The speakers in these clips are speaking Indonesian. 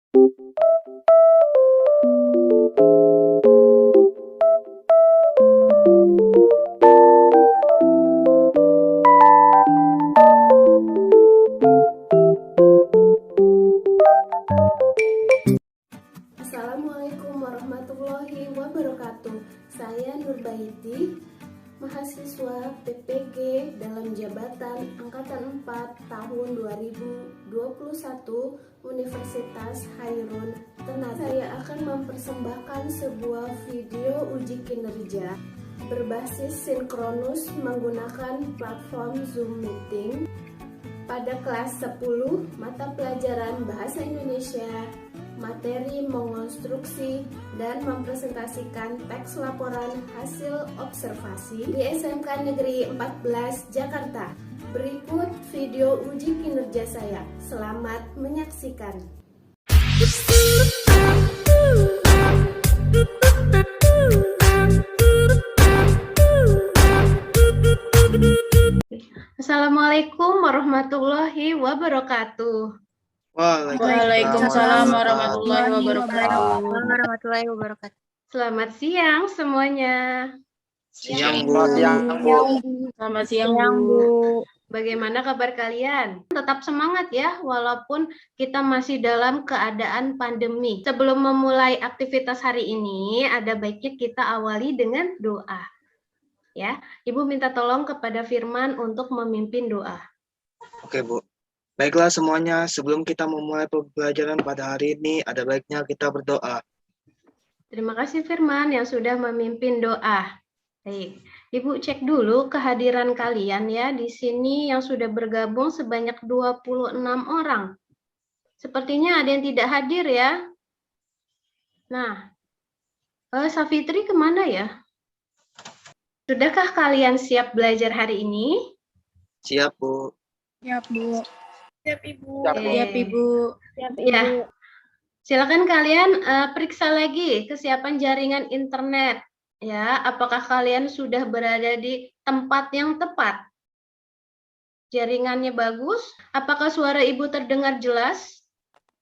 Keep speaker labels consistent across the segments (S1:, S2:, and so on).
S1: Assalamualaikum warahmatullahi wabarakatuh. Saya Nurbaiti, mahasiswa PPG dalam jabatan Angkatan 4 tahun 2021 Universitas Hairun Ternate. Saya akan mempersembahkan sebuah video uji kinerja berbasis sinkronus menggunakan platform Zoom Meeting pada kelas 10 mata pelajaran Bahasa Indonesia, materi mengonstruksi dan mempresentasikan teks laporan hasil observasi di SMK Negeri 14 Jakarta. Berikut video uji kinerja saya. Selamat menyaksikan. Assalamualaikum warahmatullahi wabarakatuh.
S2: Waalaikumsalam warahmatullahi wabarakatuh.
S1: Selamat siang semuanya.
S2: Siang, Bu. Selamat siang, Bu.
S1: Bagaimana kabar kalian? Tetap semangat ya, walaupun kita masih dalam keadaan pandemi. Sebelum memulai aktivitas hari ini, ada baiknya kita awali dengan doa. Ya, Ibu minta tolong kepada Firman untuk memimpin doa.
S3: Oke, Bu. Baiklah semuanya, sebelum kita memulai pembelajaran pada hari ini, ada baiknya kita berdoa.
S1: Terima kasih Firman yang sudah memimpin doa. Baik, Ibu cek dulu kehadiran kalian ya. Di sini yang sudah bergabung sebanyak 26 orang. Sepertinya ada yang tidak hadir ya. Nah, Safitri kemana ya? Sudahkah kalian siap belajar hari ini?
S3: Siap, Bu.
S2: Siap, Bu.
S4: Siap, Ibu.
S2: Siap, Ibu.
S4: Siap,
S1: Ya.
S4: Ibu.
S1: Silakan kalian periksa lagi kesiapan jaringan internet. Ya, apakah kalian sudah berada di tempat yang tepat? Jaringannya bagus? Apakah suara Ibu terdengar jelas?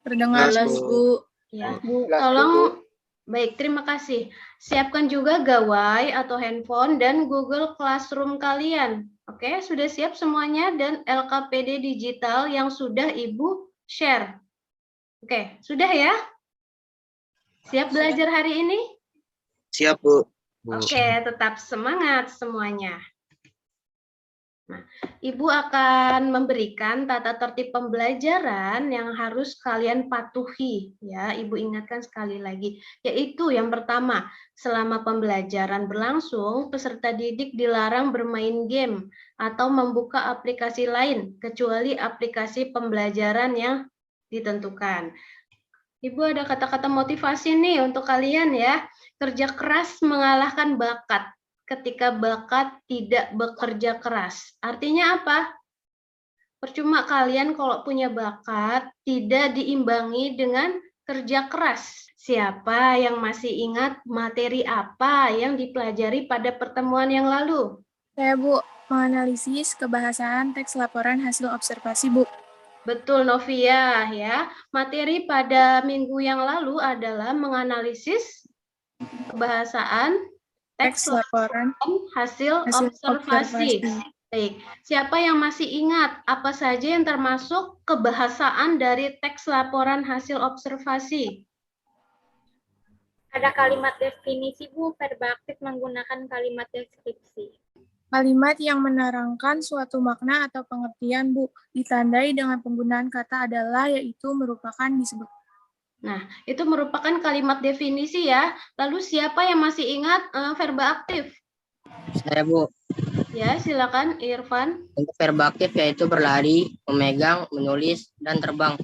S2: Terdengar jelas, Bu.
S1: Ya, tolong. Baik, terima kasih. Siapkan juga gawai atau handphone dan Google Classroom kalian. Oke, sudah siap semuanya dan LKPD digital yang sudah Ibu share. Oke, sudah ya? Siap belajar hari ini?
S3: Siap, Bu.
S1: Oke, tetap semangat semuanya. Nah, Ibu akan memberikan tata tertib pembelajaran yang harus kalian patuhi. Ya, Ibu ingatkan sekali lagi. Yaitu yang pertama, selama pembelajaran berlangsung, peserta didik dilarang bermain game atau membuka aplikasi lain, kecuali aplikasi pembelajaran yang ditentukan. Ibu ada kata-kata motivasi nih untuk kalian ya. Kerja keras mengalahkan bakat ketika bakat tidak bekerja keras. Artinya apa? Percuma kalian kalau punya bakat tidak diimbangi dengan kerja keras. Siapa yang masih ingat materi apa yang dipelajari pada pertemuan yang lalu?
S4: Saya, Bu, menganalisis kebahasaan teks laporan hasil observasi, Bu.
S1: Betul, Novia ya. Materi pada minggu yang lalu adalah menganalisis kebahasaan teks laporan hasil observasi. Baik, siapa yang masih ingat apa saja yang termasuk kebahasaan dari teks laporan hasil observasi?
S5: Ada kalimat definisi, Bu, verb aktif menggunakan kalimat deskripsi.
S4: Kalimat yang menerangkan suatu makna atau pengertian, Bu, ditandai dengan penggunaan kata adalah, yaitu merupakan disebut.
S1: Nah, itu merupakan kalimat definisi ya. Lalu siapa yang masih ingat verb aktif?
S6: Saya, Bu.
S1: Ya, silakan Irfan.
S6: Untuk verb aktif yaitu berlari, memegang, menulis, dan terbang.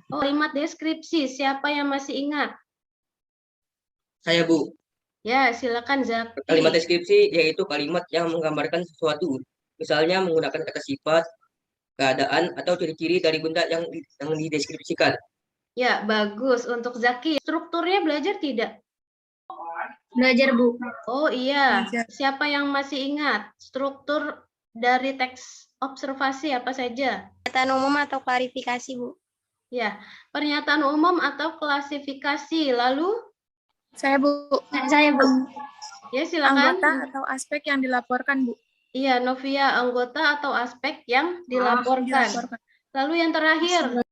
S1: Oh, kalimat deskripsi, siapa yang masih ingat?
S7: Saya, Bu.
S1: Ya, silakan Zaki.
S7: Kalimat deskripsi yaitu kalimat yang menggambarkan sesuatu. Misalnya menggunakan kata sifat, keadaan, atau ciri-ciri dari benda yang dideskripsikan.
S1: Ya, bagus. Untuk Zaki, strukturnya belajar tidak?
S5: Belajar, Bu.
S1: Oh iya,
S4: Belajar.
S1: siapa yang masih ingat struktur dari teks observasi apa saja?
S5: Pernyataan umum atau klarifikasi, Bu.
S1: Ya, pernyataan umum atau klasifikasi. Lalu?
S4: Saya, Bu.
S5: Saya, Bu.
S1: Ya, silakan.
S4: Anggota atau aspek yang dilaporkan, Bu.
S1: Iya, Novia, anggota atau aspek yang dilaporkan. Lalu yang terakhir.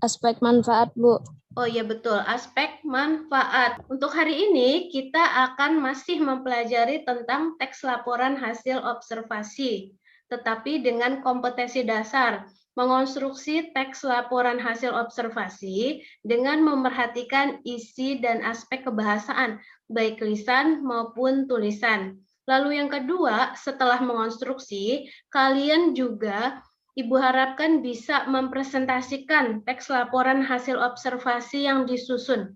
S2: Aspek manfaat, Bu.
S1: Oh iya betul, aspek manfaat. Untuk hari ini kita akan masih mempelajari tentang teks laporan hasil observasi, tetapi dengan kompetensi dasar, mengonstruksi teks laporan hasil observasi dengan memerhatikan isi dan aspek kebahasaan, baik lisan maupun tulisan. Lalu yang kedua, setelah mengonstruksi, kalian juga Ibu harapkan bisa mempresentasikan teks laporan hasil observasi yang disusun.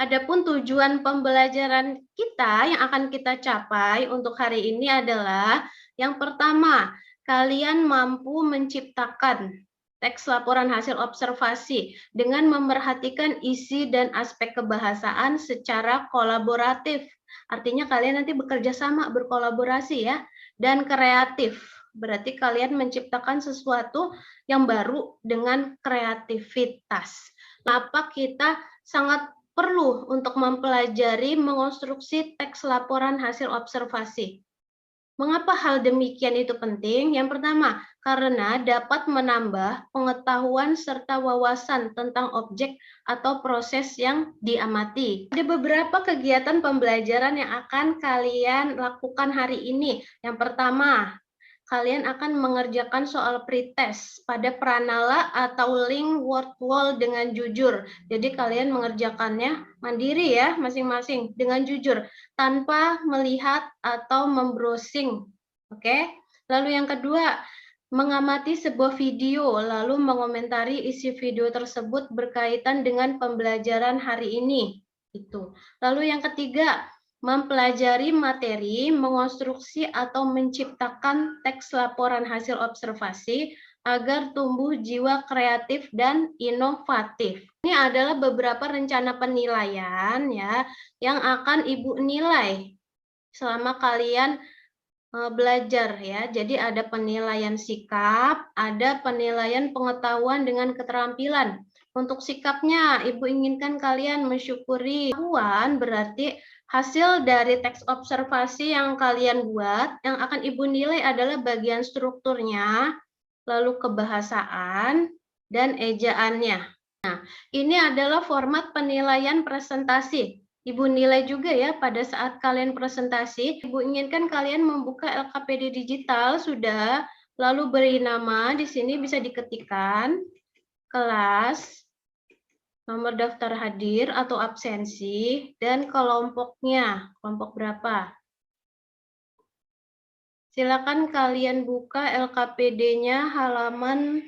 S1: Adapun tujuan pembelajaran kita yang akan kita capai untuk hari ini adalah yang pertama, kalian mampu menciptakan teks laporan hasil observasi dengan memerhatikan isi dan aspek kebahasaan secara kolaboratif. Artinya kalian nanti bekerja sama, berkolaborasi ya. Dan kreatif, berarti kalian menciptakan sesuatu yang baru dengan kreativitas. Kenapa kita sangat perlu untuk mempelajari mengonstruksi teks laporan hasil observasi? Mengapa hal demikian itu penting? Yang pertama, karena dapat menambah pengetahuan serta wawasan tentang objek atau proses yang diamati. Ada beberapa kegiatan pembelajaran yang akan kalian lakukan hari ini. Yang pertama, kalian akan mengerjakan soal pretest pada Pranala atau link word wall dengan jujur. Jadi kalian mengerjakannya mandiri ya, masing-masing dengan jujur, tanpa melihat atau membrowsing. Oke? Lalu yang kedua, mengamati sebuah video, lalu mengomentari isi video tersebut berkaitan dengan pembelajaran hari ini. Itu. Lalu yang ketiga, mempelajari materi, mengonstruksi atau menciptakan teks laporan hasil observasi agar tumbuh jiwa kreatif dan inovatif. Ini adalah beberapa rencana penilaian ya yang akan Ibu nilai selama kalian belajar ya. Jadi ada penilaian sikap, ada penilaian pengetahuan dengan keterampilan. Untuk sikapnya, Ibu inginkan kalian mensyukuri pengetahuan, berarti hasil dari teks observasi yang kalian buat, yang akan Ibu nilai adalah bagian strukturnya, lalu kebahasaan, dan ejaannya. Nah, ini adalah format penilaian presentasi. Ibu nilai juga ya pada saat kalian presentasi. Ibu inginkan kalian membuka LKPD digital, sudah, lalu beri nama, di sini bisa diketikkan, kelas, nomor daftar hadir atau absensi, dan kelompoknya, kelompok berapa. Silakan kalian buka LKPD-nya halaman,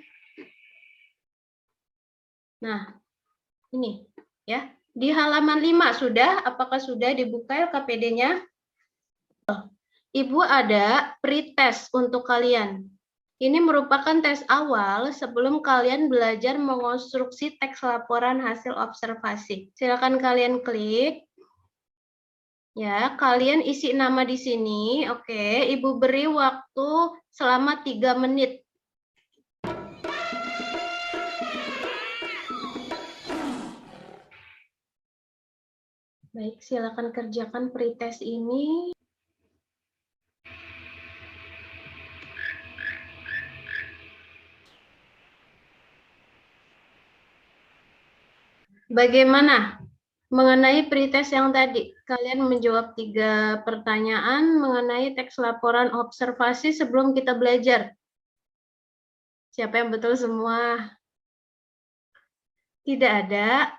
S1: nah ini ya, di halaman 5 sudah, apakah sudah dibuka LKPD-nya? Ibu ada pretest untuk kalian. Ini merupakan tes awal sebelum kalian belajar mengonstruksi teks laporan hasil observasi. Silakan kalian klik. Ya, kalian isi nama di sini. Oke, Ibu beri waktu selama 3 menit. Baik, silakan kerjakan pretest ini. Bagaimana mengenai pretest yang tadi? Kalian menjawab 3 pertanyaan mengenai teks laporan observasi sebelum kita belajar. Siapa yang betul semua? Tidak ada?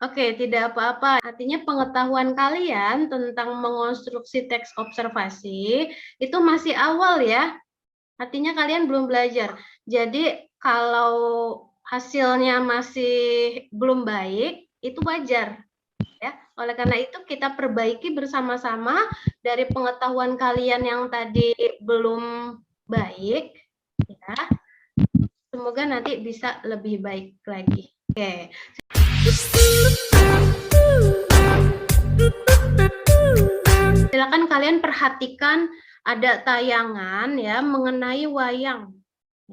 S1: Oke, tidak apa-apa. Artinya pengetahuan kalian tentang mengonstruksi teks observasi itu masih awal ya. Artinya kalian belum belajar. Jadi kalau hasilnya masih belum baik, itu wajar. Ya, oleh karena itu kita perbaiki bersama-sama dari pengetahuan kalian yang tadi belum baik. Ya, semoga nanti bisa lebih baik lagi. Oke. Silakan kalian perhatikan ada tayangan ya mengenai wayang.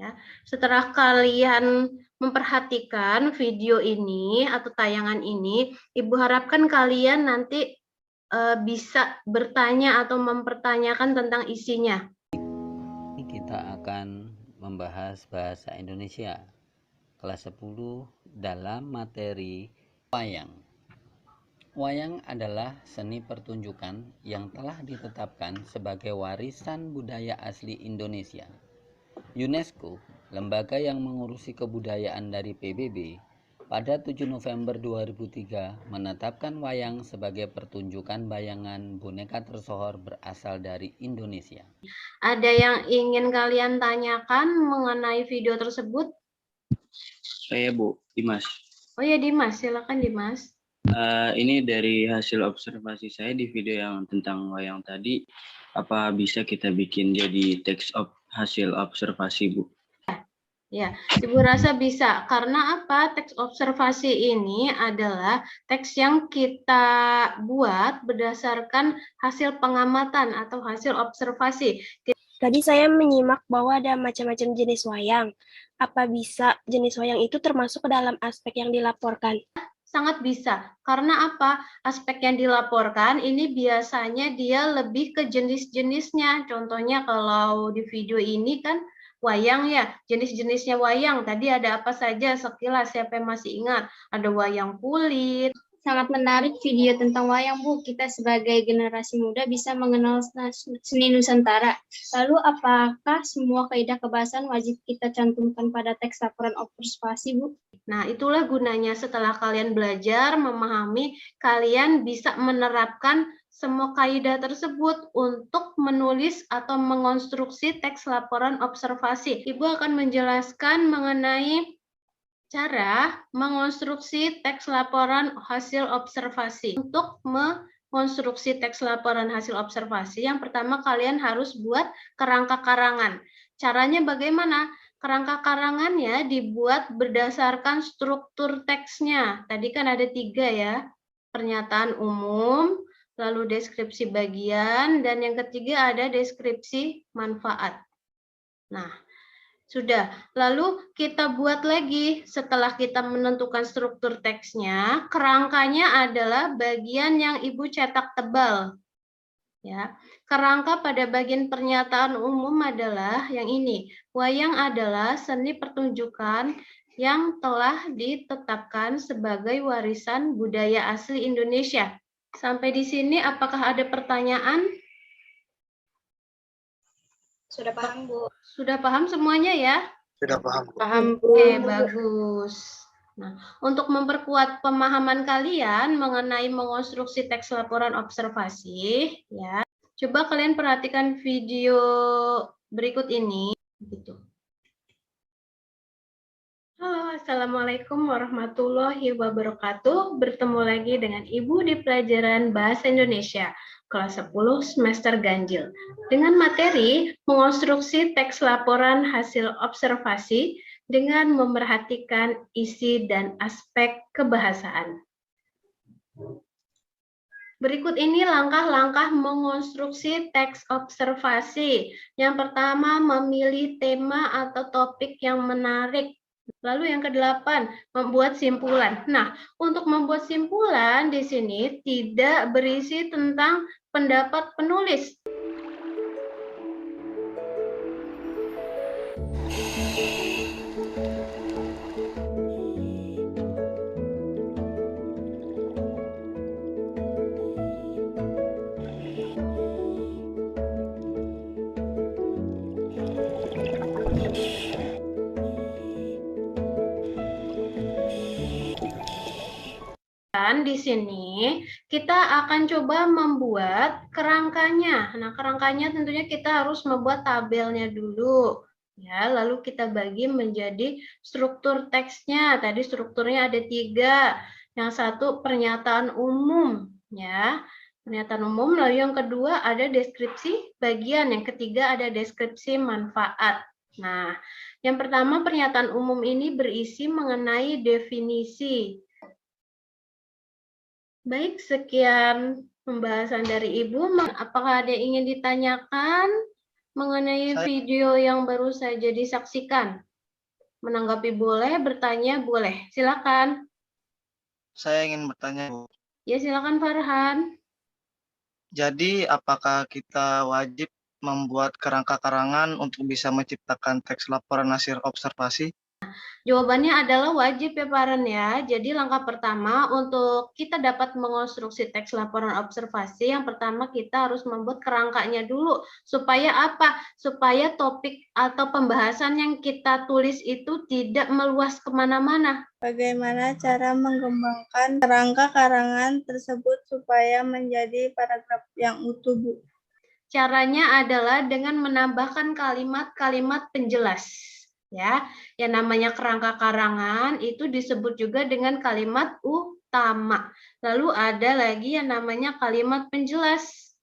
S1: Ya, setelah kalian memperhatikan video ini atau tayangan ini, Ibu harapkan kalian nanti bisa bertanya atau mempertanyakan tentang isinya.
S8: Kita akan membahas bahasa Indonesia kelas 10 dalam materi wayang. Wayang adalah seni pertunjukan yang telah ditetapkan sebagai warisan budaya asli Indonesia. UNESCO, lembaga yang mengurusi kebudayaan dari PBB, pada 7 November 2003 menetapkan wayang sebagai pertunjukan bayangan boneka tersohor berasal dari Indonesia.
S1: Ada yang ingin kalian tanyakan mengenai video tersebut?
S9: Saya Bu, Dimas.
S1: Oh ya Dimas, silakan Dimas.
S9: Ini dari hasil observasi saya di video yang tentang wayang tadi, apa bisa kita bikin jadi teks hasil observasi, Bu?
S1: Ya, Ibu rasa bisa. Karena apa? Teks observasi ini adalah teks yang kita buat berdasarkan hasil pengamatan atau hasil observasi.
S2: Tadi saya menyimak bahwa ada macam-macam jenis wayang. Apa bisa jenis wayang itu termasuk ke dalam aspek yang dilaporkan?
S1: Sangat bisa. Karena apa? Aspek yang dilaporkan ini biasanya dia lebih ke jenis-jenisnya. Contohnya kalau di video ini kan wayang ya, jenis-jenisnya wayang. Tadi ada apa saja sekilas, siapa yang masih ingat? Ada wayang kulit.
S5: Sangat menarik video tentang wayang, Bu. Kita sebagai generasi muda bisa mengenal seni Nusantara. Lalu, apakah semua kaidah kebahasaan wajib kita cantumkan pada teks laporan observasi, Bu?
S1: Nah, itulah gunanya setelah kalian belajar, memahami, kalian bisa menerapkan semua kaidah tersebut untuk menulis atau mengonstruksi teks laporan observasi. Ibu akan menjelaskan mengenai cara mengonstruksi teks laporan hasil observasi. Untuk mengonstruksi teks laporan hasil observasi, yang pertama kalian harus buat kerangka karangan. Caranya bagaimana? Kerangka karangannya dibuat berdasarkan struktur teksnya. Tadi kan ada 3 ya, pernyataan umum, lalu deskripsi bagian, dan yang ketiga ada deskripsi manfaat. Nah, sudah, lalu kita buat lagi setelah kita menentukan struktur teksnya, kerangkanya adalah bagian yang Ibu cetak tebal. Ya, kerangka pada bagian pernyataan umum adalah yang ini. Wayang adalah seni pertunjukan yang telah ditetapkan sebagai warisan budaya asli Indonesia. Sampai di sini apakah ada pertanyaan?
S5: Sudah paham, Bu.
S1: Sudah paham semuanya ya?
S3: Sudah paham, Bu.
S5: Paham, Bu.
S1: Oke, bagus. Nah, untuk memperkuat pemahaman kalian mengenai mengonstruksi teks laporan observasi, ya, coba kalian perhatikan video berikut ini. Gitu. Halo, Assalamualaikum warahmatullahi wabarakatuh. Bertemu lagi dengan Ibu di pelajaran Bahasa Indonesia, kelas 10 semester ganjil. Dengan materi mengonstruksi teks laporan hasil observasi dengan memerhatikan isi dan aspek kebahasaan. Berikut ini langkah-langkah mengonstruksi teks observasi. Yang pertama, memilih tema atau topik yang menarik. Lalu yang ke-8, membuat simpulan. Nah, untuk membuat simpulan di sini tidak berisi tentang pendapat penulis. Dan di sini kita akan coba membuat kerangkanya. Nah, kerangkanya tentunya kita harus membuat tabelnya dulu. Ya, lalu kita bagi menjadi struktur teksnya. Tadi strukturnya ada 3. Yang satu pernyataan umum, ya. Pernyataan umum, lalu yang kedua ada deskripsi bagian, yang ketiga ada deskripsi manfaat. Nah, yang pertama pernyataan umum ini berisi mengenai definisi. Baik, sekian pembahasan dari Ibu. Apakah ada yang ingin ditanyakan mengenai
S3: Saya-
S1: video yang baru saja disaksikan? Menanggapi boleh, bertanya boleh. Silakan.
S3: Saya ingin bertanya, Bu.
S1: Ya, silakan Farhan.
S3: Jadi, apakah kita wajib membuat kerangka karangan untuk bisa menciptakan teks laporan hasil observasi?
S1: Jawabannya adalah wajib ya Paren ya. Jadi langkah pertama untuk kita dapat mengonstruksi teks laporan observasi, yang pertama kita harus membuat kerangkanya dulu. Supaya apa? Supaya topik atau pembahasan yang kita tulis itu tidak meluas kemana-mana.
S4: Bagaimana cara mengembangkan kerangka karangan tersebut supaya menjadi paragraf yang utuh, Bu?
S1: Caranya adalah dengan menambahkan kalimat-kalimat penjelas. Ya, yang namanya kerangka karangan itu disebut juga dengan kalimat utama. Lalu ada lagi yang namanya kalimat penjelas.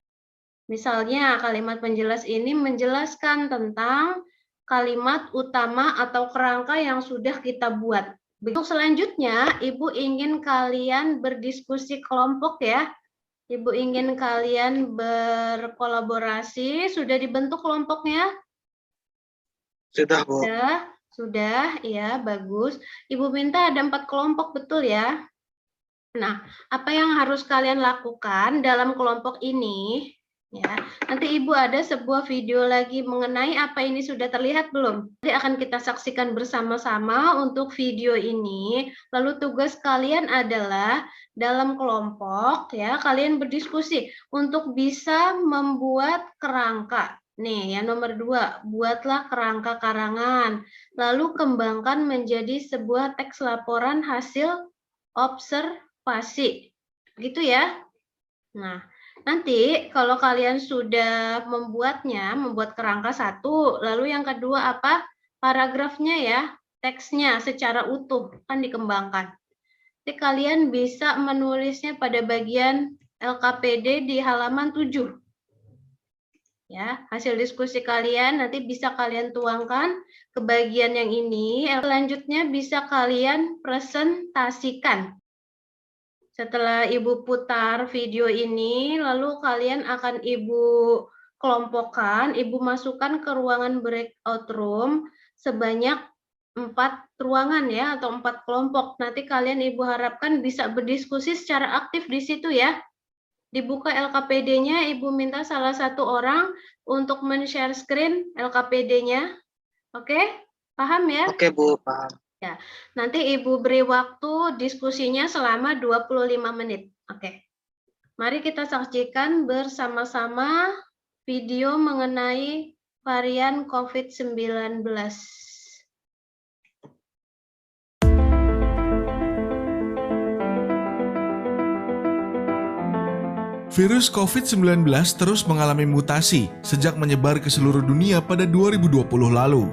S1: Misalnya kalimat penjelas ini menjelaskan tentang kalimat utama atau kerangka yang sudah kita buat. Untuk selanjutnya, Ibu ingin kalian berdiskusi kelompok ya. Ibu ingin kalian berkolaborasi. Sudah dibentuk kelompoknya?
S3: Sudah, Bu.
S1: Sudah, ya bagus. Ibu minta ada 4 kelompok, betul ya? Nah, apa yang harus kalian lakukan dalam kelompok ini? Ya, nanti Ibu ada sebuah video lagi mengenai apa ini sudah terlihat belum? Nanti akan kita saksikan bersama-sama untuk video ini. Lalu tugas kalian adalah dalam kelompok ya, kalian berdiskusi untuk bisa membuat kerangka. Nih, yang nomor 2, buatlah kerangka karangan. Lalu kembangkan menjadi sebuah teks laporan hasil observasi. Gitu ya. Nah, nanti kalau kalian sudah membuat kerangka 1, lalu yang kedua apa? Paragrafnya ya, teksnya secara utuh kan dikembangkan. Nanti kalian bisa menulisnya pada bagian LKPD di halaman 7. Ya, hasil diskusi kalian nanti bisa kalian tuangkan ke bagian yang ini. Selanjutnya bisa kalian presentasikan. Setelah Ibu putar video ini, lalu kalian akan Ibu kelompokkan, Ibu masukkan ke ruangan breakout room sebanyak 4 ruangan ya, atau 4 kelompok. Nanti kalian Ibu harapkan bisa berdiskusi secara aktif di situ ya. Dibuka LKPD-nya, Ibu minta salah satu orang untuk men-share screen LKPD-nya. Oke? Paham ya?
S3: Oke, Bu, paham.
S1: Ya, nanti Ibu beri waktu diskusinya selama 25 menit. Oke. Mari kita saksikan bersama-sama video mengenai varian COVID-19.
S10: Virus COVID-19 terus mengalami mutasi sejak menyebar ke seluruh dunia pada 2020 lalu.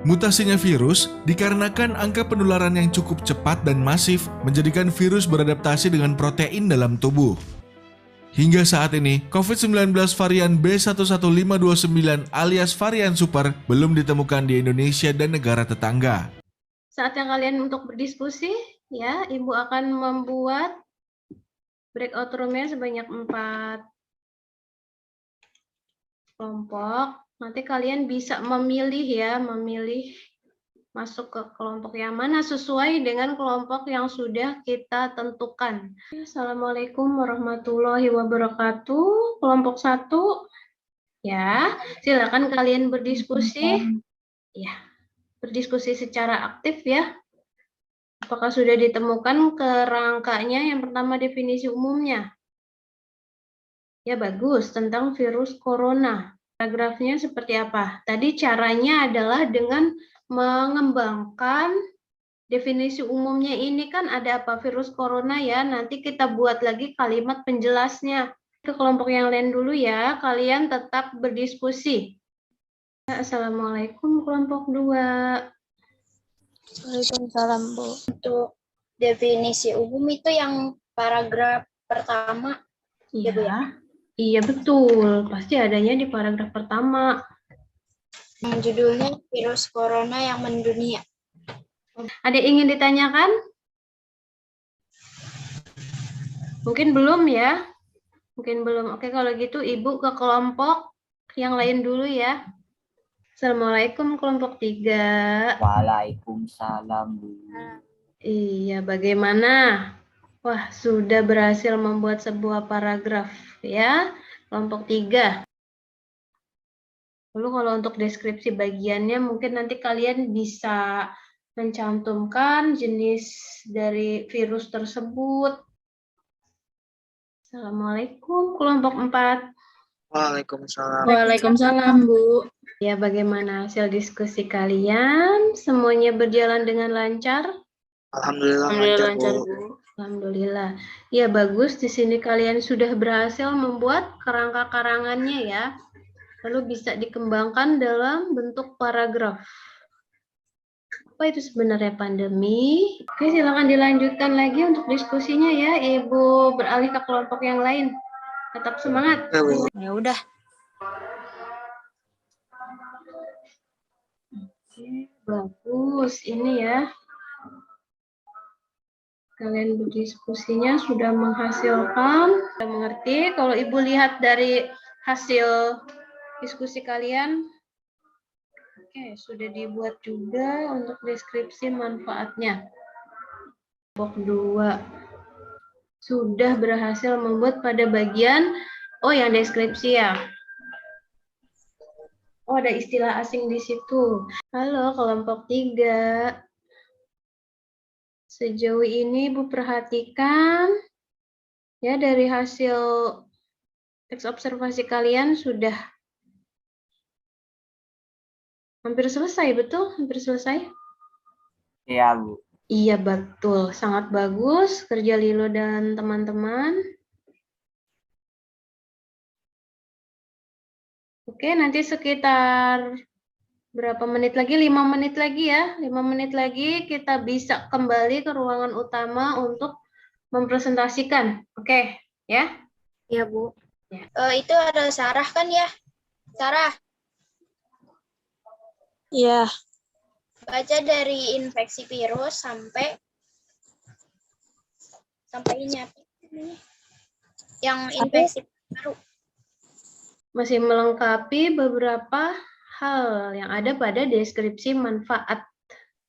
S10: Mutasinya virus dikarenakan angka penularan yang cukup cepat dan masif menjadikan virus beradaptasi dengan protein dalam tubuh. Hingga saat ini, COVID-19 varian B11529 alias varian super belum ditemukan di Indonesia dan negara tetangga.
S1: Saatnya kalian untuk berdiskusi, ya. Ibu akan membuat breakout room-nya sebanyak 4 kelompok. Nanti kalian bisa memilih ya, masuk ke kelompok yang mana sesuai dengan kelompok yang sudah kita tentukan. Assalamualaikum warahmatullahi wabarakatuh. Kelompok 1, ya, silakan kalian berdiskusi. Ya, berdiskusi secara aktif ya. Apakah sudah ditemukan kerangkanya? Yang pertama definisi umumnya. Ya bagus, tentang virus corona. Paragrafnya seperti apa? Tadi caranya adalah dengan mengembangkan definisi umumnya ini kan ada apa? Virus corona ya, nanti kita buat lagi kalimat penjelasnya. Ke kelompok yang lain dulu ya, kalian tetap berdiskusi. Assalamualaikum kelompok 2.
S11: Waalaikumsalam, Bu. Untuk definisi umum itu yang paragraf pertama,
S1: Iya,
S11: Bu ya?
S1: Iya betul, pasti adanya di paragraf pertama.
S11: Yang judulnya virus corona yang mendunia.
S1: Ada yang ingin ditanyakan? Mungkin belum ya? Mungkin belum. Oke, kalau gitu Ibu ke kelompok yang lain dulu ya. Assalamualaikum kelompok 3.
S12: Waalaikumsalam, Bu.
S1: Iya, bagaimana? Wah, sudah berhasil membuat sebuah paragraf ya, kelompok 3. Lalu kalau untuk deskripsi bagiannya mungkin nanti kalian bisa mencantumkan jenis dari virus tersebut. Assalamualaikum kelompok 4.
S3: Waalaikumsalam.
S4: Waalaikumsalam, Bu.
S1: Ya, bagaimana hasil diskusi kalian? Semuanya berjalan dengan lancar?
S3: Alhamdulillah lancar, Bu.
S1: Alhamdulillah. Ya, bagus. Di sini kalian sudah berhasil membuat kerangka karangannya ya. Lalu bisa dikembangkan dalam bentuk paragraf. Apa itu sebenarnya pandemi? Oke, silakan dilanjutkan lagi untuk diskusinya ya. Ibu beralih ke kelompok yang lain. Tetap semangat.
S2: Ya udah.
S1: Oke, bagus. Ini ya. Kalian berdiskusinya sudah menghasilkan. Sudah mengerti. Kalau Ibu lihat dari hasil diskusi kalian, oke, sudah dibuat juga untuk deskripsi manfaatnya. Kelompok 2 sudah berhasil membuat pada bagian, yang deskripsi ya. Oh, ada istilah asing di situ. Halo, kelompok 3. Sejauh ini Ibu perhatikan, ya dari hasil teks observasi kalian sudah hampir selesai, betul? Hampir selesai?
S12: Iya, Bu.
S1: Iya, betul. Sangat bagus kerja Lilo dan teman-teman. Oke, nanti sekitar berapa menit lagi? 5 menit lagi ya. 5 menit lagi kita bisa kembali ke ruangan utama untuk mempresentasikan. Oke, ya?
S11: Iya, Bu.
S1: Ya.
S11: Itu ada Sarah kan ya? Sarah.
S2: Iya.
S11: Baca dari infeksi virus sampai ini apa namanya? Yang infeksi baru.
S1: Masih melengkapi beberapa hal yang ada pada deskripsi manfaat.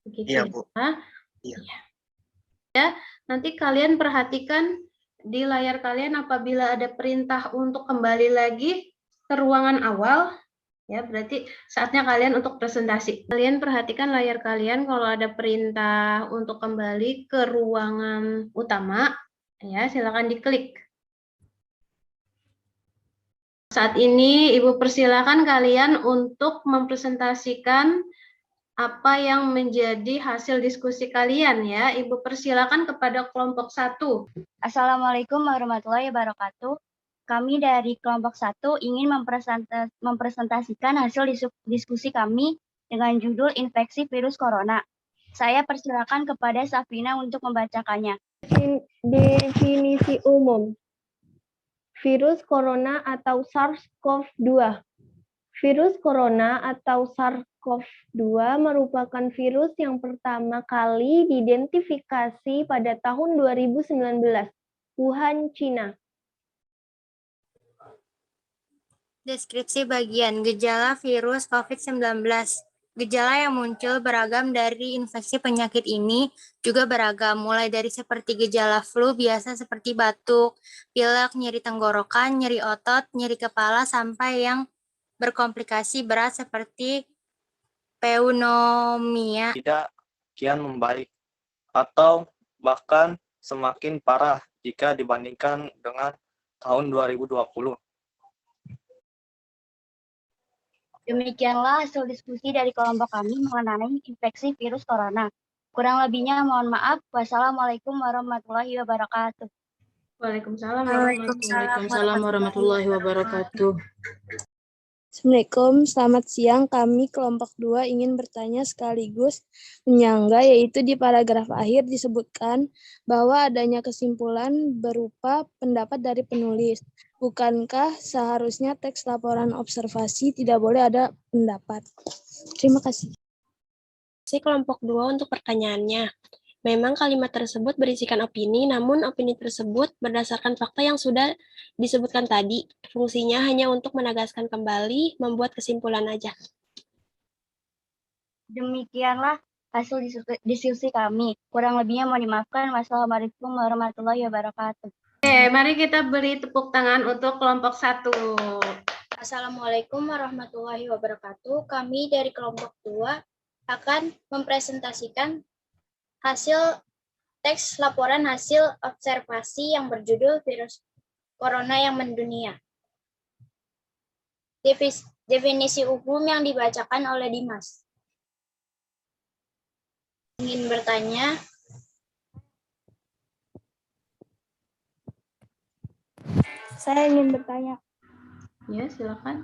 S1: Begitu
S3: Iya, Bu.
S1: Iya. Ya, nanti kalian perhatikan di layar kalian apabila ada perintah untuk kembali lagi ke ruangan awal. Ya, berarti saatnya kalian untuk presentasi. Kalian perhatikan layar kalian kalau ada perintah untuk kembali ke ruangan utama, ya silakan diklik. Saat ini Ibu persilakan kalian untuk mempresentasikan apa yang menjadi hasil diskusi kalian ya. Ibu persilakan kepada kelompok 1.
S13: Assalamualaikum warahmatullahi wabarakatuh. Kami dari kelompok 1 ingin mempresentasikan hasil diskusi kami dengan judul infeksi virus corona. Saya persilakan kepada Safina untuk membacakannya.
S2: Definisi umum. Virus corona atau SARS-CoV-2. Virus corona atau SARS-CoV-2 merupakan virus yang pertama kali diidentifikasi pada tahun 2019, Wuhan, China.
S13: Deskripsi bagian gejala virus COVID-19. Gejala yang muncul beragam dari infeksi penyakit ini juga beragam, mulai dari seperti gejala flu biasa seperti batuk, pilek, nyeri tenggorokan, nyeri otot, nyeri kepala, sampai yang berkomplikasi berat seperti pneumonia.
S14: Tidak kian membaik atau bahkan semakin parah jika dibandingkan dengan tahun 2020.
S13: Demikianlah hasil diskusi dari kelompok kami mengenai infeksi virus corona. Kurang lebihnya mohon maaf. Wassalamualaikum warahmatullahi wabarakatuh.
S1: Waalaikumsalam
S4: warahmatullahi wabarakatuh.
S2: Assalamualaikum, selamat siang. Kami kelompok 2 ingin bertanya sekaligus menyangga, yaitu di paragraf akhir disebutkan bahwa adanya kesimpulan berupa pendapat dari penulis. Bukankah seharusnya teks laporan observasi tidak boleh ada pendapat? Terima kasih.
S15: Kelompok 2 untuk pertanyaannya. Memang kalimat tersebut berisikan opini, namun opini tersebut berdasarkan fakta yang sudah disebutkan tadi. Fungsinya hanya untuk menegaskan kembali, membuat kesimpulan aja.
S16: Demikianlah hasil diskusi kami. Kurang lebihnya mohon dimaafkan. Wassalamualaikum warahmatullahi wabarakatuh.
S1: Oke, mari kita beri tepuk tangan untuk kelompok 1.
S11: Assalamualaikum warahmatullahi wabarakatuh. Kami dari kelompok 2 akan mempresentasikan hasil teks laporan hasil observasi yang berjudul virus corona yang mendunia. Definisi umum yang dibacakan oleh Dimas. Ingin bertanya?
S4: Saya ingin bertanya.
S1: Ya, silakan.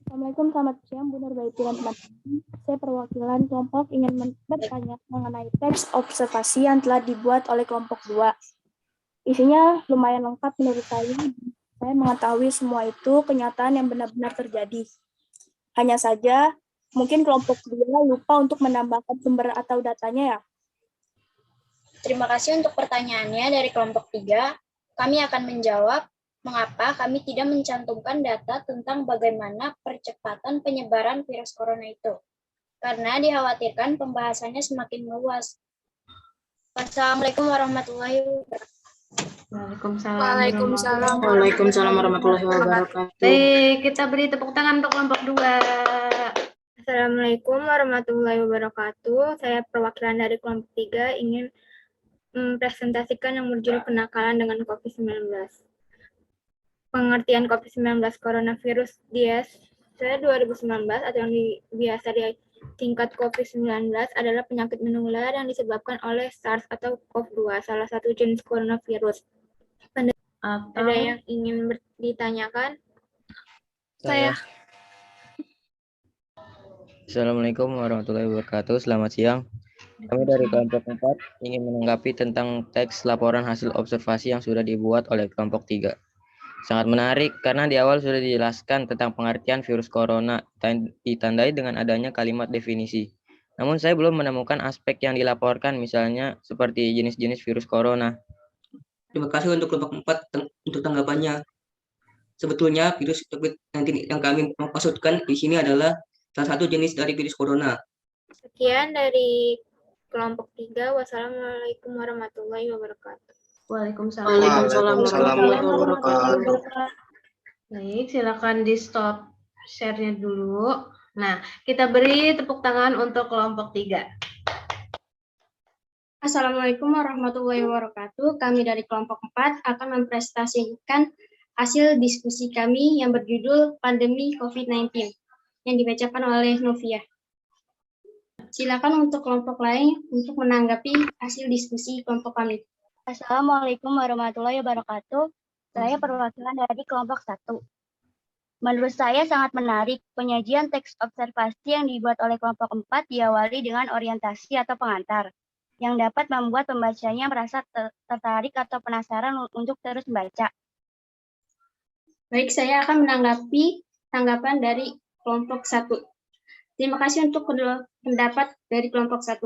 S4: Assalamualaikum, selamat siang Bu Nurbaiti dan teman-teman. Saya perwakilan kelompok ingin bertanya mengenai teks observasi yang telah dibuat oleh kelompok 2. Isinya lumayan lengkap menurut saya. Saya mengetahui semua itu kenyataan yang benar-benar terjadi. Hanya saja, mungkin kelompok 2 lupa untuk menambahkan sumber atau datanya ya.
S11: Terima kasih untuk pertanyaannya dari kelompok 3. Kami akan menjawab mengapa kami tidak mencantumkan data tentang bagaimana percepatan penyebaran virus corona itu. Karena dikhawatirkan pembahasannya semakin meluas. Wassalamualaikum warahmatullahi wabarakatuh.
S1: Waalaikumsalam.
S17: Waalaikumsalam warahmatullahi wabarakatuh.
S1: Baik, kita beri tepuk tangan untuk kelompok 2.
S18: Assalamualaikum warahmatullahi wabarakatuh. Saya perwakilan dari kelompok 3 ingin mempresentasikan yang berjudul penakalan dengan COVID-19. Pengertian COVID-19 coronavirus disease 2019 atau yang biasa disingkat COVID-19 adalah penyakit menular yang disebabkan oleh SARS atau CoV-2, salah satu jenis coronavirus. Ada yang ingin ditanyakan?
S6: Saya. Assalamualaikum warahmatullahi wabarakatuh. Selamat siang. Kami dari kelompok 4 ingin menanggapi tentang teks laporan hasil observasi yang sudah dibuat oleh kelompok 3. Sangat menarik karena di awal sudah dijelaskan tentang pengertian virus corona ditandai dengan adanya kalimat definisi. Namun saya belum menemukan aspek yang dilaporkan, misalnya seperti jenis-jenis virus corona.
S7: Terima kasih untuk kelompok 4 untuk tanggapannya. Sebetulnya virus COVID-19 yang kami maksudkan di sini adalah salah satu jenis dari virus corona.
S18: Sekian dari kelompok 3. Wassalamualaikum warahmatullahi wabarakatuh.
S1: Waalaikumsalam warahmatullahi wabarakatuh. Baik, silakan di stop share-nya dulu. Nah, kita beri tepuk tangan untuk kelompok 3.
S5: Assalamualaikum warahmatullahi wabarakatuh. Kami dari kelompok 4 akan mempresentasikan hasil diskusi kami yang berjudul Pandemi COVID-19 yang dibacakan oleh Novia. Silakan untuk kelompok lain untuk menanggapi hasil diskusi kelompok kami.
S16: Assalamualaikum warahmatullahi wabarakatuh. Saya perwakilan dari kelompok 1. Menurut saya sangat menarik penyajian teks observasi yang dibuat oleh kelompok 4 diawali dengan orientasi atau pengantar yang dapat membuat pembacanya merasa tertarik atau penasaran untuk terus membaca.
S5: Baik, saya akan menanggapi tanggapan dari kelompok 1. Terima kasih untuk pendapat dari kelompok 1.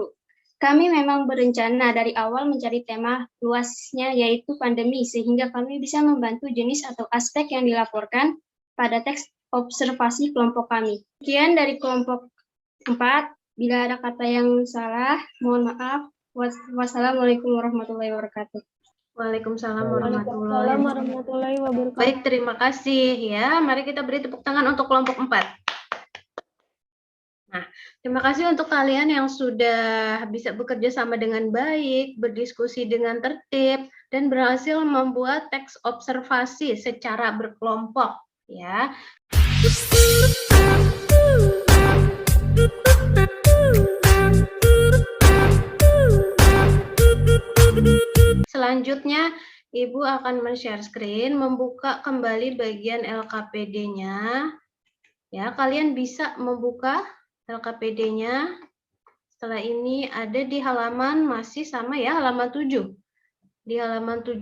S5: Kami memang berencana dari awal mencari tema luasnya yaitu pandemi sehingga kami bisa membantu jenis atau aspek yang dilaporkan pada teks observasi kelompok kami. Sekian dari kelompok 4. Bila ada kata yang salah, mohon maaf. Wassalamualaikum warahmatullahi wabarakatuh.
S1: Waalaikumsalam warahmatullahi wabarakatuh. Baik, terima kasih ya. Mari kita beri tepuk tangan untuk kelompok 4. Nah, terima kasih untuk kalian yang sudah bisa bekerja sama dengan baik, berdiskusi dengan tertib, dan berhasil membuat teks observasi secara berkelompok, ya. Selanjutnya, Ibu akan men-share screen, membuka kembali bagian LKPD-nya. Ya, kalian bisa membuka LKPD-nya. Setelah ini ada di halaman masih sama ya, halaman 7. Di halaman 7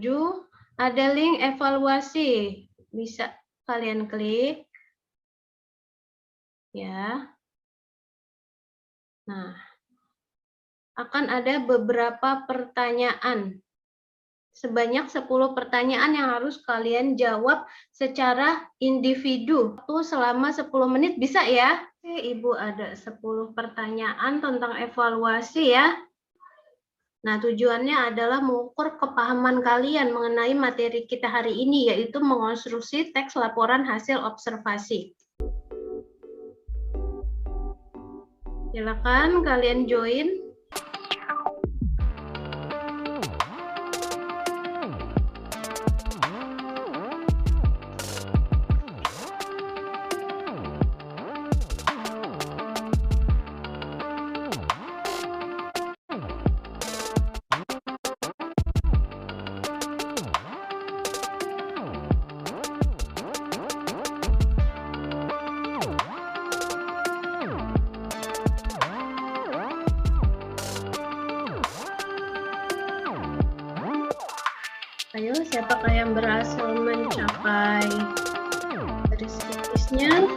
S1: ada link evaluasi. Bisa kalian klik. Ya. Nah, akan ada beberapa pertanyaan. Sebanyak 10 pertanyaan yang harus kalian jawab secara individu. Waktu selama 10 menit bisa ya? Oke, Ibu ada 10 pertanyaan tentang evaluasi ya. Nah, tujuannya adalah mengukur kepahaman kalian mengenai materi kita hari ini, yaitu mengonstruksi teks laporan hasil observasi. Silakan kalian join. Ayo, siapakah yang berhasil mencapai garis finisnya?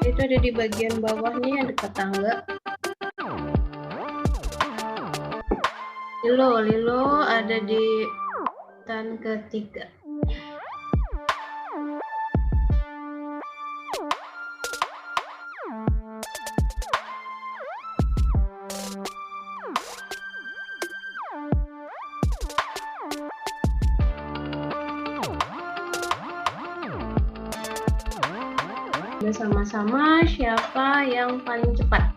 S1: Itu ada di bagian bawah nih, yang dekat tangga. Lilo ada di urutan ketiga. Bersama-sama siapa yang paling cepat?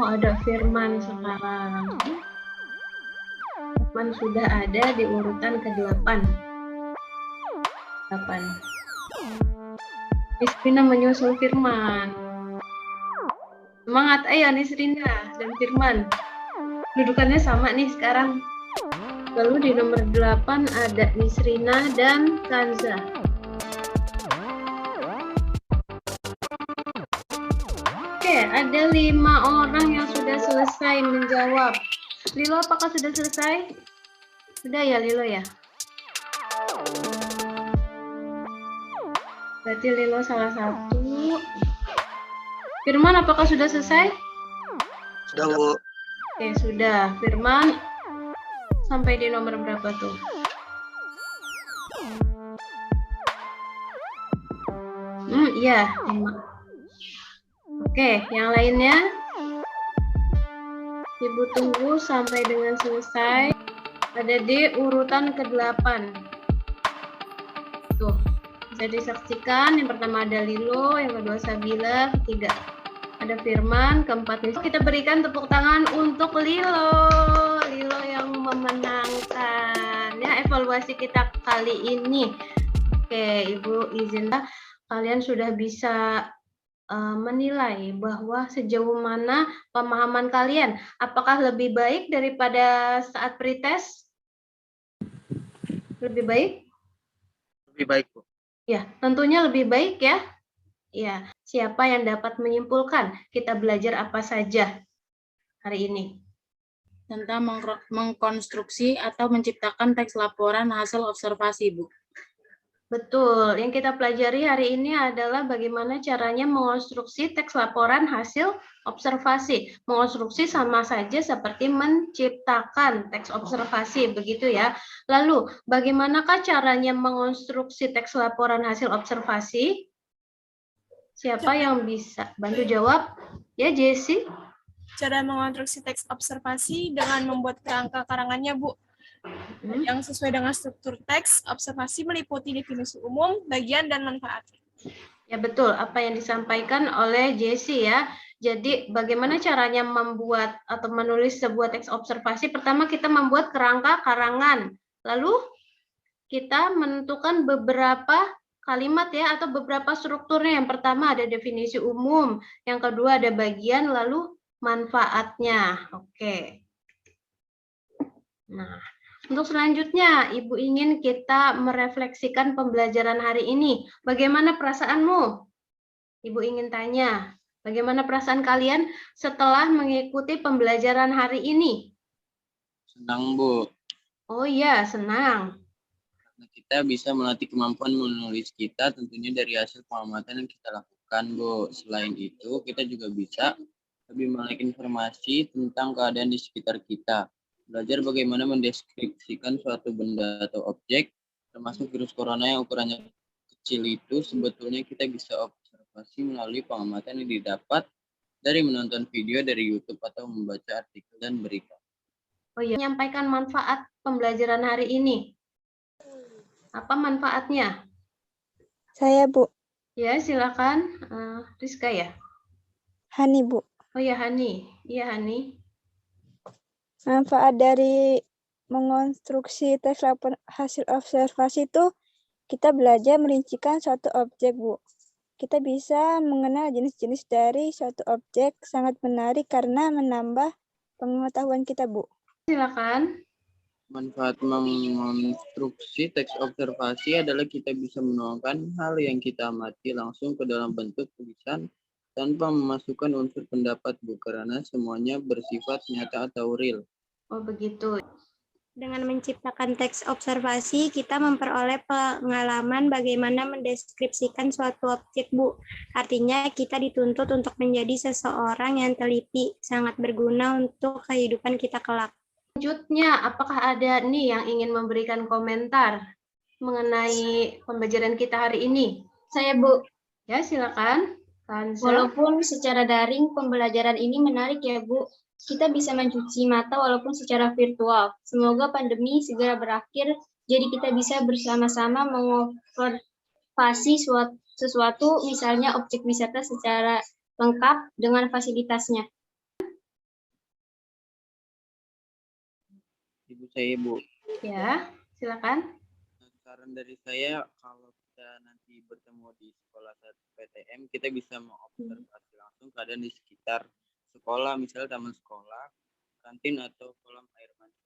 S1: Oh, ada Firman sekarang. Firman sudah ada di urutan ke-8. 8. Nisrina menyusul Firman. Semangat, ayo Nisrina dan Firman. Dudukannya sama nih sekarang. Lalu di nomor 8 ada Nisrina dan Kanza. Oke, ada 5 orang yang sudah selesai menjawab. Lilo, apakah sudah selesai? Sudah ya, Lilo ya? Berarti Lilo salah satu. Firman, apakah sudah selesai?
S3: Sudah, Bu.
S1: Oke, sudah. Firman, sampai di nomor berapa tuh? Iya, 5. Oke, yang lainnya? Ibu tunggu sampai dengan selesai. Ada di urutan ke-8. Tuh, bisa disaksikan. Yang pertama ada Lilo, yang kedua Sabila, ketiga ada Firman, keempat nih. Kita berikan tepuk tangan untuk Lilo. Lilo yang memenangkan ya evaluasi kita kali ini. Oke, Ibu izinlah kalian sudah bisa menilai bahwa sejauh mana pemahaman kalian. Apakah lebih baik daripada saat pretest? Lebih baik?
S3: Lebih baik, Bu.
S1: Ya, tentunya lebih baik ya. Ya, siapa yang dapat menyimpulkan kita belajar apa saja hari ini?
S17: Tentang mengkonstruksi atau menciptakan teks laporan hasil observasi, Bu.
S1: Betul, yang kita pelajari hari ini adalah bagaimana caranya mengonstruksi teks laporan hasil observasi. Mengonstruksi sama saja seperti menciptakan teks observasi, begitu ya. Lalu, bagaimanakah caranya mengonstruksi teks laporan hasil observasi? Siapa yang bisa bantu jawab? Ya, Jessie.
S2: Cara mengonstruksi teks observasi dengan membuat kerangka karangannya, Bu. Yang sesuai dengan struktur teks, observasi meliputi definisi umum, bagian, dan manfaat.
S1: Ya betul, apa yang disampaikan oleh Jessie ya. Jadi bagaimana caranya membuat atau menulis sebuah teks observasi? Pertama kita membuat kerangka karangan. Lalu kita menentukan beberapa kalimat ya atau beberapa strukturnya. Yang pertama ada definisi umum, yang kedua ada bagian, lalu manfaatnya. Oke. Nah, untuk selanjutnya, Ibu ingin kita merefleksikan pembelajaran hari ini. Bagaimana perasaanmu? Ibu ingin tanya, bagaimana perasaan kalian setelah mengikuti pembelajaran hari ini?
S9: Senang, Bu.
S1: Oh iya, senang.
S9: Kita bisa melatih kemampuan menulis kita tentunya dari hasil pengamatan yang kita lakukan. Bahkan Bu, selain itu kita juga bisa lebih melek informasi tentang keadaan di sekitar kita. Belajar bagaimana mendeskripsikan suatu benda atau objek, termasuk virus corona yang ukurannya kecil itu sebetulnya kita bisa observasi melalui pengamatan yang didapat dari menonton video dari YouTube atau membaca artikel dan berita.
S1: Oh iya, menyampaikan manfaat pembelajaran hari ini. Apa manfaatnya?
S2: Saya, Bu.
S1: Ya, silakan. Rizka ya?
S2: Hani, Bu.
S1: Oh ya, Hani. Iya, Hani.
S2: Manfaat dari mengonstruksi teks laporan hasil observasi itu kita belajar merincikan suatu objek, Bu. Kita bisa mengenal jenis-jenis dari suatu objek, sangat menarik karena menambah pengetahuan kita, Bu.
S1: Silakan.
S9: Manfaat mengonstruksi teks observasi adalah kita bisa menuangkan hal yang kita amati langsung ke dalam bentuk tulisan tanpa memasukkan unsur pendapat, Bu, karena semuanya bersifat nyata atau real.
S1: Oh, begitu.
S13: Dengan menciptakan teks observasi, kita memperoleh pengalaman bagaimana mendeskripsikan suatu objek, Bu. Artinya, kita dituntut untuk menjadi seseorang yang teliti, sangat berguna untuk kehidupan kita kelak.
S1: Selanjutnya, apakah ada nih yang ingin memberikan komentar mengenai pembelajaran kita hari ini?
S5: Saya, Bu.
S1: Ya, silakan. Kanza.
S5: Walaupun secara daring pembelajaran ini menarik ya, Bu. Kita bisa mencuci mata walaupun secara virtual. Semoga pandemi segera berakhir, jadi kita bisa bersama-sama mengobservasi sesuatu, misalnya objek wisata secara lengkap dengan fasilitasnya.
S9: Ibu saya, Bu.
S1: Ya, silakan.
S9: Saran dari saya, kalau kita nanti bertemu di sekolah PTM, kita bisa mengobservasi langsung keadaan di sekitar sekolah, misalnya taman sekolah, kantin, atau kolam air mandi.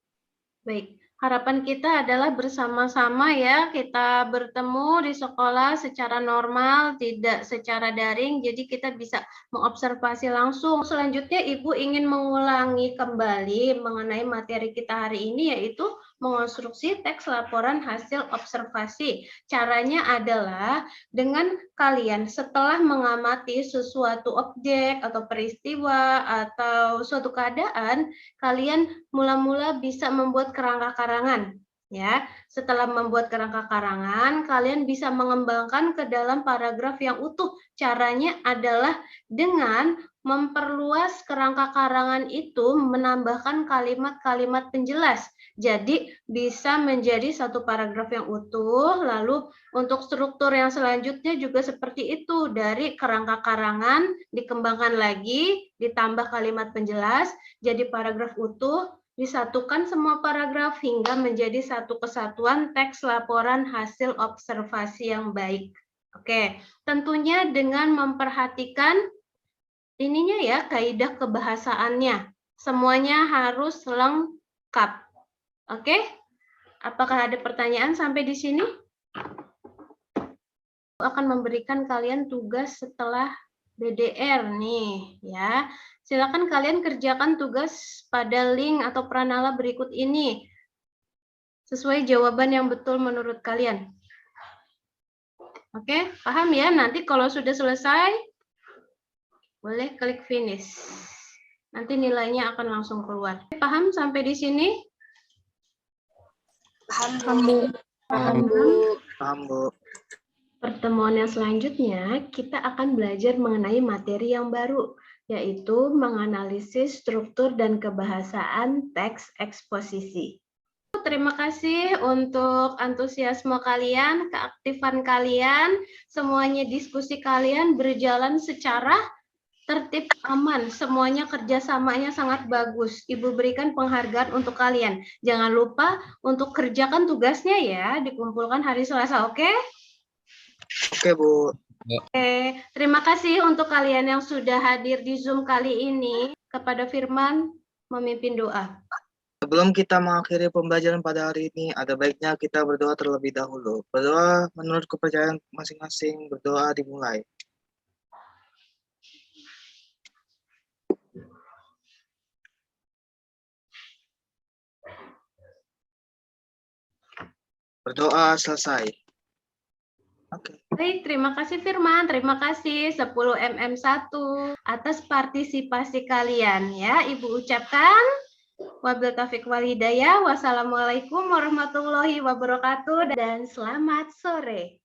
S1: Baik, harapan kita adalah bersama-sama ya, kita bertemu di sekolah secara normal, tidak secara daring, jadi kita bisa mengobservasi langsung. Selanjutnya, Ibu ingin mengulangi kembali mengenai materi kita hari ini, yaitu mengonstruksi teks laporan hasil observasi. Caranya adalah dengan kalian setelah mengamati sesuatu objek atau peristiwa atau suatu keadaan, kalian mula-mula bisa membuat kerangka karangan. Ya, setelah membuat kerangka karangan, kalian bisa mengembangkan ke dalam paragraf yang utuh. Caranya adalah dengan memperluas kerangka karangan itu, menambahkan kalimat-kalimat penjelas. Jadi bisa menjadi satu paragraf yang utuh. Lalu untuk struktur yang selanjutnya juga seperti itu. Dari kerangka karangan dikembangkan lagi, ditambah kalimat penjelas, jadi paragraf utuh, disatukan semua paragraf hingga menjadi satu kesatuan teks laporan hasil observasi yang baik. Oke, tentunya dengan memperhatikan ininya ya, kaidah kebahasaannya. Semuanya harus lengkap. Oke? Apakah ada pertanyaan sampai di sini? Aku akan memberikan kalian tugas setelah BDR nih, ya. Silakan kalian kerjakan tugas pada link atau pranala berikut ini. Sesuai jawaban yang betul menurut kalian. Oke, paham ya? Nanti kalau sudah selesai, boleh klik finish. Nanti nilainya akan langsung keluar. Paham sampai di sini?
S11: Paham, Bu.
S1: Paham, Bu.
S3: Paham, Bu.
S1: Pertemuan yang selanjutnya, kita akan belajar mengenai materi yang baru, yaitu menganalisis struktur dan kebahasaan teks eksposisi. Terima kasih untuk antusiasme kalian, keaktifan kalian, semuanya diskusi kalian berjalan secara tertib, aman, semuanya kerjasamanya sangat bagus. Ibu berikan penghargaan untuk kalian. Jangan lupa untuk kerjakan tugasnya ya, dikumpulkan hari Selasa, oke?
S3: Oke, Bu.
S1: Oke, terima kasih untuk kalian yang sudah hadir di Zoom kali ini. Kepada Firman, memimpin doa.
S3: Sebelum kita mengakhiri pembelajaran pada hari ini, ada baiknya kita berdoa terlebih dahulu. Berdoa menurut kepercayaan masing-masing, berdoa dimulai. Berdoa selesai.
S1: Baik, terima kasih Firman, terima kasih 10 MM1 atas partisipasi kalian ya. Ibu ucapkan wabil taufiq wal hidayah. Wassalamualaikum warahmatullahi wabarakatuh dan selamat sore.